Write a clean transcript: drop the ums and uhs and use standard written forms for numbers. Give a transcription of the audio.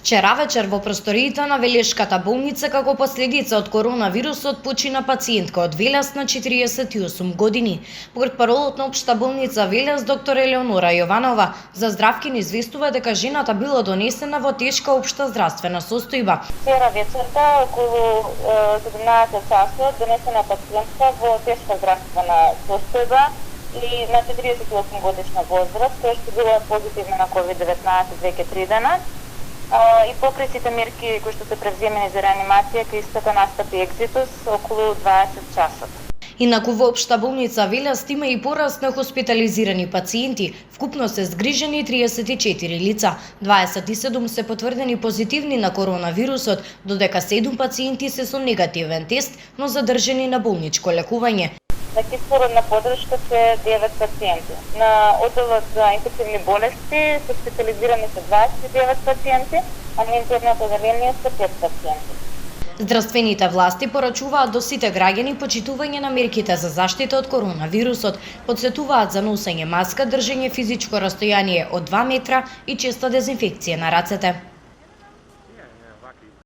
Вчера вечер во просториите на Велешката болница како последица од коронавирусот почина пациентка од Велес на 48 години. Портпаролот на Општа болница Велес доктор Елеонора Јованова за Здравkin известува дека жената била донесена во тешка општа здравствена состојба. Вчера вечерта околу 17 часот донесена пациентка во тешка здравствена состојба и на 48 годишна возраст, која што била позитивна на COVID-19 веќе 3 дена. И покрај сите мерки кои што се превземени за реанимација, кај истата настапи екзитус околу 20 часот. Инаку во Општа болница Велес има и пораст на хоспитализирани пациенти. Вкупно се згрижени 34 лица. 27 се потврдени позитивни на коронавирусот, додека 7 пациенти се со негативен тест, но задржани на болничко лекување. На кислородна подршка се 9 пациенти. На одделот за инфекционни болести се специализирани се 29 пациенти, а на интернето оделение се 5 пациенти. Здравствените власти порачуваат до сите граѓани почитување на мерките за заштита од коронавирусот, подсетуваат за носење маска, држење физичко растојание од 2 метра и честа дезинфекција на рацете.